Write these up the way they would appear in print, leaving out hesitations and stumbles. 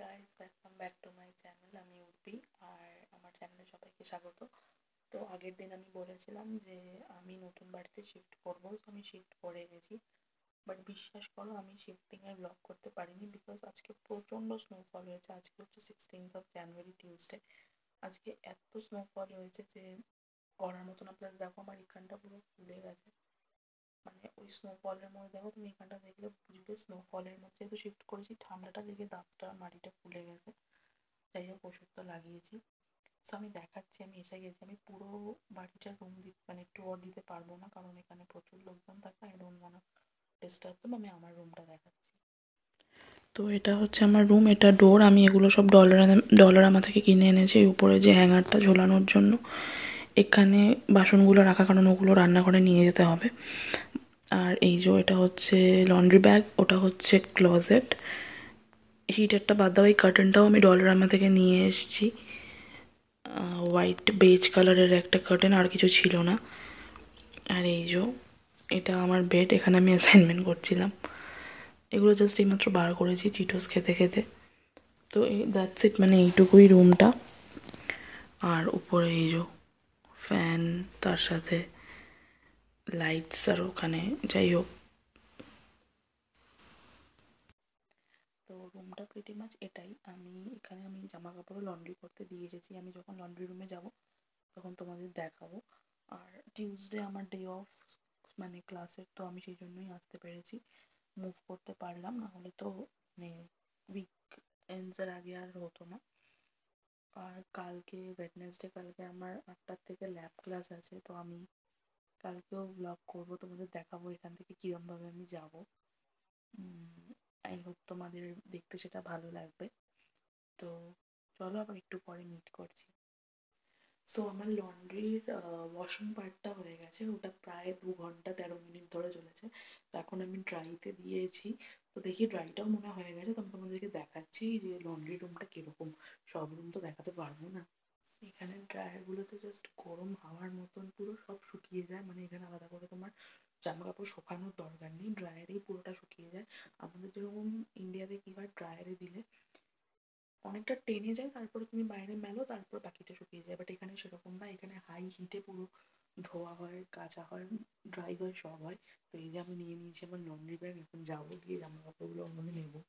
Guys, welcome back to my channel. আমি উর্পি আর আমার চ্যানেলে সবাইকে স্বাগত। তো আগের দিন আমি বলেছিলাম যে আমি নতুন বাড়িতে শিফট করব, তো আমি শিফট করে গেছি। বাট বিশ্বাস করো, আমি শিফটিংয়ের ব্লগ করতে পারিনি বিকজ আজকে প্রচণ্ড স্নোফল হয়েছে। আজকে হচ্ছে 16th জানুয়ারি, টিউসডে। আজকে এত স্নোফল হয়েছে যে করার মতো না। প্লাস দেখো, আমার এখানটা পুরো ফুলে গেছে। মানে ওই স্নোফলের মধ্যে দেখো, তুমি এখানটা দেখলে বুঝবে স্নোফলের মধ্যে যেহেতু শিফট করেছি, ঠান্ডাটা লেগে দাঁতটা মাটিটা ফুলে গেছে। যাই হোক, ওষুধ তো লাগিয়েছি। সো আমি দেখাচ্ছি, আমি এসে গেছি। আমি পুরো বাড়িটার রুম দিতে মানে ট্যুর দিতে পারবো না, কারণ এখানে প্রচুর লোকজন থাকে। I don't want disturb them. আমি আমার রুমটা দেখাচ্ছি। তো এটা হচ্ছে আমার রুম, এটা ডোর। আমি এগুলো সব ডলারামা থেকে কিনে এনেছি। উপরে যে হ্যাঙ্গারটা ঝোলানোর জন্য, এখানে বাসনগুলো রাখা, কারণ ওগুলো রান্নাঘরে নিয়ে যেতে হবে। আর এই যে এটা হচ্ছে লন্ড্রি ব্যাগ, ওটা হচ্ছে ক্লোজেট। হিটারটা বাদ দাও, এই কার্টেনটাও আমি ডলারামা থেকে নিয়ে এসেছি। হোয়াইট বেজ কালারের একটা কার্টেন, আর কিছু ছিল না। আর এই যে এটা আমার বেড, এখানে আমি অ্যাসাইনমেন্ট করছিলাম। এগুলো জাস্ট এইমাত্র বার করেছি চিটোস খেতে খেতে। তো এই দ্যাটস ইট, মানে এইটুকুই রুমটা। আর উপরে এই যে ফ্যান, তার সাথে লাইটস, আর ওখানে যাই হোক। তো রুমটা প্রিটি মাচ এটাই। আমি জামা কাপড় লন্ড্রি করতে দিয়ে এসেছি। আমি যখন লন্ড্রি রুমে যাব তখন তোমাদের দেখাবো। আর টিউসডে আমার ডে অফ, মানে ক্লাসের, তো আমি সেই জন্যই আসতে পেরেছি, মুভ করতে পারলাম। না হলে তো মানে উইক এন্ডসের আগে আর হতো না। আর কালকে ওয়েডনেসডে, কালকে আমার 8টার থেকে ল্যাব ক্লাস আছে। তো আমি কালকেও ব্লগ করবো, তোমাদের দেখাবো এখান থেকে কীরমভাবে আমি যাব। আই হোপ তোমাদের দেখতে সেটা ভালো লাগবে। তো চলো আবার একটু পরে মিট করছি। সো আমার লন্ড্রির ওয়াশিং পার্টটা হয়ে গেছে, ওটা প্রায় 2 ঘন্টা 13 মিনিট ধরে চলেছে। তো এখন আমি ড্রাইতে দিয়েছি। তো দেখি ড্রাইটাও মনে হয়ে গেছে, তো আমি তোমাদেরকে দেখাচ্ছি যে লন্ড্রি রুমটা কিরকম। সব রুম তো দেখাতে পারবো না। এখানে ড্রায়ারগুলোতে জাস্ট গরম হাওয়ার মতন পুরো সব শুকিয়ে যায়। মানে এখানে আলাদা করে তোমার জামা কাপড় শুকানোর দরকার নেই, ড্রায়ারেই পুরোটা শুকিয়ে যায়। আমাদের যেরকম ইন্ডিয়াতে কি হয়, ড্রায়ারে দিলে অনেকটা টেনে যায়, তারপরে তুমি বাইরে মেলো, তারপর বাকিটা শুকিয়ে যায়। বাট এখানে সেরকম না, এখানে হাই হিটে পুরো ধোয়া হয়, কাচা হয়, ড্রাই হয়, সব হয়। তো এই যে আমি নিয়ে নিয়েছি আমার লন্ড্রি ব্যাগ, এখন যাবো, গিয়ে জামা কাপড়গুলো ওর মধ্যে নেবো।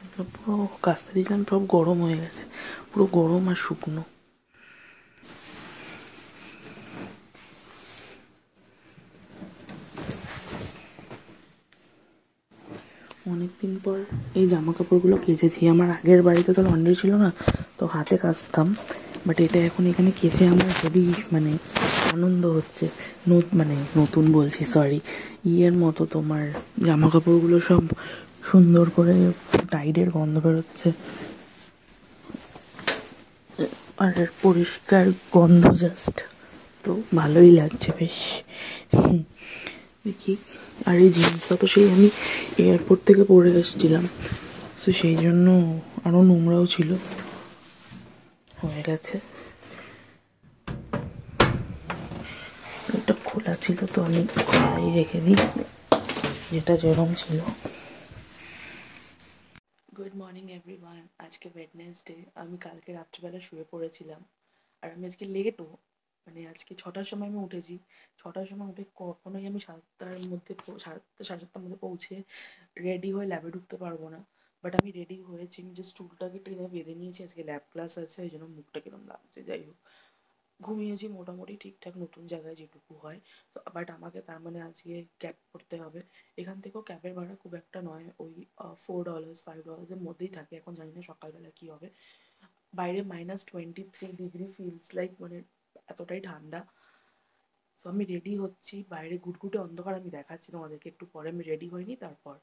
এগুলো পুরো কাচতে দিয়েছিলাম, সব গরম হয়ে গেছে, পুরো গরম আর শুকনো। অনেকদিন পর এই জামা কাপড়গুলো কেচেছি। আমার আগের বাড়িতে তো লন্ড্রি ছিল না, তো হাতে কাচতাম। বাট এটা এখন এখানে কেচে আমার খুবই মানে আনন্দ হচ্ছে। মানে নতুন বলছি, সরি, ইয়ের মতো তোমার জামা কাপড়গুলো সব সুন্দর করে টাইডের গন্ধ বেরোচ্ছে, আর পরিষ্কার গন্ধ জাস্ট। তো ভালোই লাগছে বেশ। দেখি। আর এই জিন্সটা তো সেই আমি এয়ারপোর্ট থেকে পরে এসেছিলাম, তো সেই জন্য আরও নোংরাও ছিল, হয়ে গেছে। এটা খোলা ছিল, তো আমি খোলাই রেখে দিই, যেটা যেরকম ছিল। Good morning everyone. আজকে ওয়েডনেসডে। আমি কালকে রাত্রিবেলা শুয়ে পড়েছিলাম, আর আমি আজকে লেটও, মানে আজকে 6টার সময় আমি উঠেছি। 6টার সময় উঠে কখনোই আমি 7টার মধ্যে, 7টা 7:30টার মধ্যে পৌঁছে রেডি হয়ে ল্যাবে ঢুকতে পারবো না। বাট আমি রেডি হয়েছি, নিজের চুলটাকে টেনে বেঁধে নিয়েছি। আজকে ল্যাব ক্লাস আছে, এই জন্য মুখটা কিরম লাগছে। যাই হোক, ঘুমিয়েছি মোটামুটি ঠিকঠাক, নতুন জায়গায় যেটুকু হয়। তো বাট আমাকে তার মানে আজকে ক্যাব করতে হবে। এখান থেকেও ক্যাবের ভাড়া খুব একটা নয়, ওই $4 $5 মধ্যেই থাকে। এখন জানি না সকালবেলা কী হবে। বাইরে -23 ডিগ্রি ফিলস লাইক, মানে এতটাই ঠান্ডা। সো আমি রেডি হচ্ছি, বাইরে ঘুটঘুটে অন্ধকার। আমি দেখাচ্ছি তোমাদেরকে একটু পরে, আমি রেডি হইনি তারপর।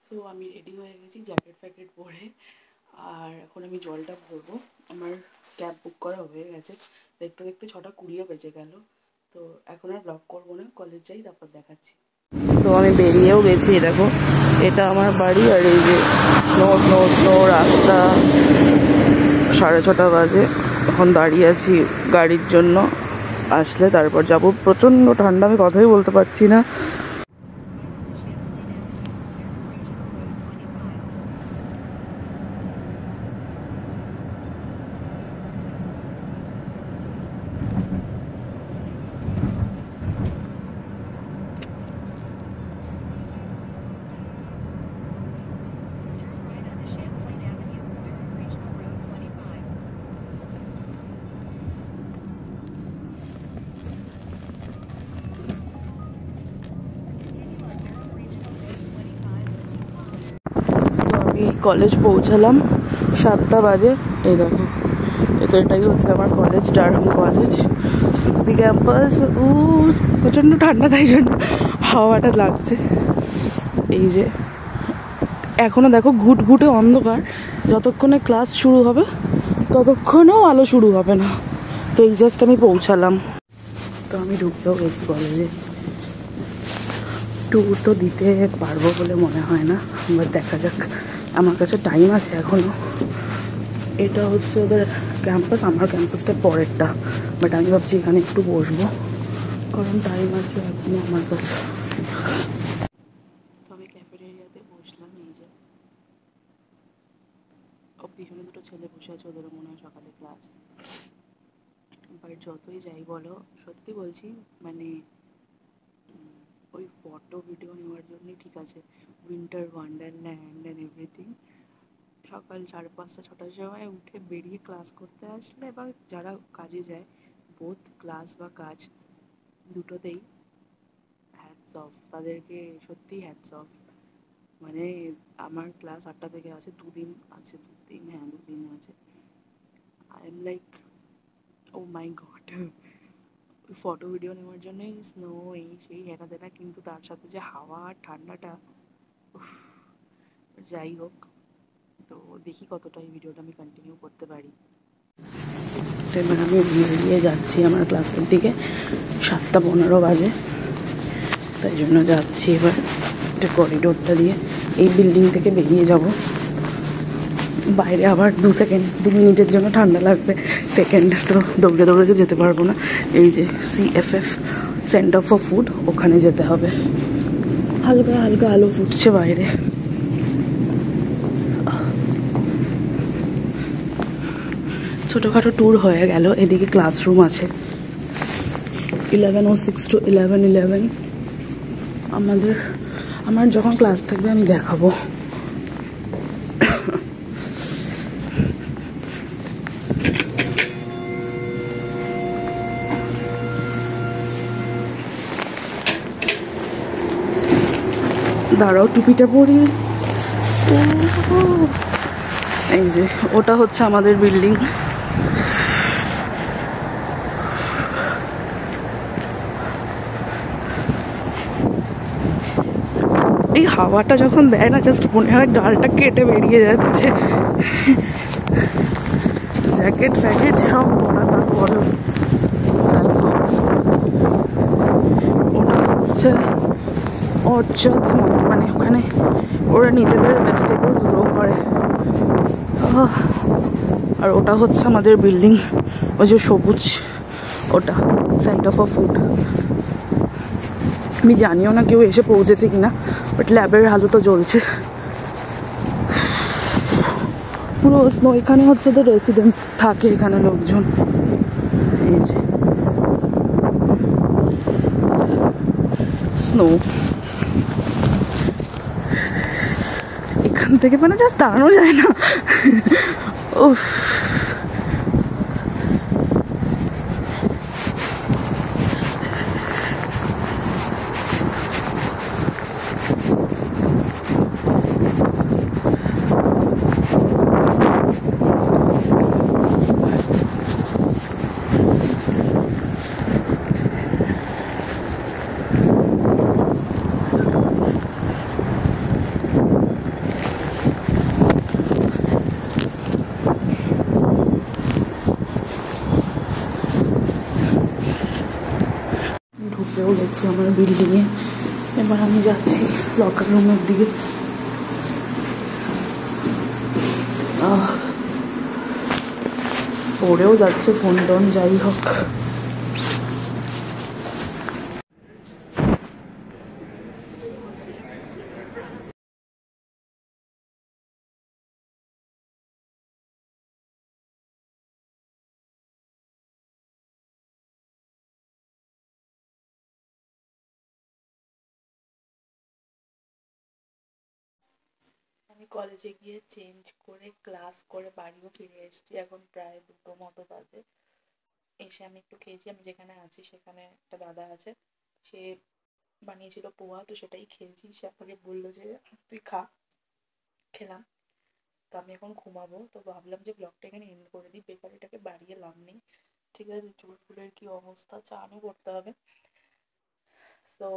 সো আমি রেডি হয়ে গেছি জ্যাকেট ফ্যাকেট পরে, আর এখন আমি জলটা ভরবো। আমার ক্যাব বুক করা হয়ে গেছে। দেখতে দেখতে 6:20 বেজে গেল। তো এখন আর ব্লগ করবো না, কলেজ যাই, তারপর দেখাচ্ছি। তো আমি বেরিয়েও গেছি, দেখো এটা আমার বাড়ি। আর এই যে স্নো স্নো স্নো রাস্তা। 6:30 বাজে, এখন দাঁড়িয়ে আছি গাড়ির জন্য, আসলে তারপর যাব। প্রচণ্ড ঠান্ডা, আমি কথাই বলতে পারছি না। কলেজ পৌঁছালাম 7টা বাজে। এই দেখো, এটাই হচ্ছে আমার কলেজ, ডারহাম কলেজ ক্যাম্পাস। প্রচণ্ড ঠান্ডা, তাই জন্য হাওয়াটা লাগছে। এই যে এখনো দেখো ঘুটঘুটে অন্ধকার, যতক্ষণে ক্লাস শুরু হবে ততক্ষণেও আলো শুরু হবে না। তো এই জাস্ট আমি পৌঁছালাম। তো আমি ঢুকতেও গেছি কলেজে। ট্যুর তো দিতে পারবো বলে মনে হয় না, এবার দেখা যাক, আমার কাছে টাইম আছে এখনো। এটা হচ্ছে ওদের ক্যাম্পাস, আমার ক্যাম্পাসটা পরেরটা, বাট আমি ভাবছি এখানে একটু বসবো কারণ টাইম আছে এখনো আমার কাছে। তো আমি ক্যাফেটেরিয়াতে বসলাম। এই যে পিছনে দুটো ছেলে বসে আছে, ওদেরও মনে হয় সকালে ক্লাস। বাট যতই যাই বলো, সত্যি বলছি, মানে ওই ফটো ভিডিও নেওয়ার জন্যই ঠিক আছে, উইন্টার ওয়ান্ডারল্যান্ড অ্যান্ড এভরিথিং। সকাল 5:30-6টার সময় উঠে বেরিয়ে ক্লাস করতে আসলে, বা যারা কাজে যায়, বোথ ক্লাস বা কাজ দুটোতেই হ্যাটস অফ তাদেরকে, সত্যিই হ্যাটস অফ। মানে আমার ক্লাস 8টা থেকে আছে, দুদিন আছে, দুদিন আছে। I am like, oh my God. ওই ফটো ভিডিও নেওয়ার জন্যই স্নো এই সেই হেনা তেনা, কিন্তু তার সাথে যে হাওয়া আর ঠান্ডাটা, যাই হোক। তো দেখি কতটা এই ভিডিওটা আমি কন্টিনিউ করতে পারি। এবার আমি বেরিয়ে যাচ্ছি আমার ক্লাসের দিকে, 7:15 বাজে, তাই জন্য যাচ্ছি এবার একটা করিডোরটা দিয়ে। এই বিল্ডিং থেকে বেরিয়ে যাব, বাইরে আবার 2 মিনিটের জন্য ঠান্ডা লাগবে, সেকেন্ড তো দৌড়ে দৌড়ে যেতে পারবো না। এই যে CFF, সেন্টার ফর ফুড, ওখানে যেতে হবে। হালকা হালকা আলো ফুটছে বাইরে। ছোটোখাটো ট্যুর হয়ে গেল। এদিকে ক্লাসরুম আছে, 11:06 to 11:11। আমার যখন ক্লাস থাকবে আমি দেখাবো। দাঁড়াও, টুপিটা পরি। এই যে ওটা হচ্ছে আমাদের বিল্ডিং। এই হাওয়াটা যখন দেয় না, জাস্ট মনে হয় ডালটা কেটে বেরিয়ে যাচ্ছে। জ্যাকেট ফ্যাকেট সব পরা, তারপরে ওটা হচ্ছে অর্চার্ডস মতো, মানে ওখানে ওরা নিজেদের ভেজিটেবলস গ্রো করে। আর ওটা হচ্ছে আমাদের বিল্ডিং, ওই যে সবুজ, ওটা সেন্টার ফর ফুড। আমি জানিও না কেউ এসে পৌঁছেছে কিনা, বাট ল্যাবের আলো তো জ্বলছে পুরো স্নো। এখানে হচ্ছে তো রেসিডেন্স থাকে, এখানে লোকজন। এই যে স্নো, এখান থেকে মানে জাস্ট দাঁড়ানো যায় না। উফ, ঢুকেও গেছি আমার বিল্ডিংয়ে। এবার আমি যাচ্ছি লকার রুমের দিকে। পড়েও যাচ্ছে ফোন টোন, যাই হোক। আমি কলেজে গিয়ে চেঞ্জ করে ক্লাস করে বাড়িও ফিরে এসেছি, এখন প্রায় 2টো মতো বাজে। এসে আমি একটু খেয়েছি, আমি যেখানে আছি সেখানে একটা দাদা আছে, সে বানিয়েছিল পোহা, তো সেটাই খেয়েছি। সে আমাকে বললো যে তুই খা, খেলাম। তো আমি এখন ঘুমাবো, তো ভাবলাম যে ব্লগটা এখানে এন্ড করে দিই, বেকার এটাকে বাড়িয়ে লাভ নেই। ঠিক আছে, চুলগুলোর কি অবস্থা, চানও করতে হবে। সো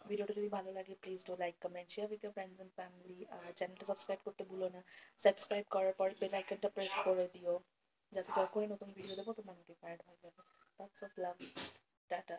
ভিডিওটা যদি ভালো লাগে please do like, comment, share with your friends and family. আর চ্যানেলটা সাবস্ক্রাইব করতে ভুলো না। সাবস্ক্রাইব করার পর বেল আইকনটা প্রেস করে দিও, যাতে যখনই নতুন ভিডিও দেবো তোমরা নোটিফাইড হয়ে যাবে। Lots of love, tata.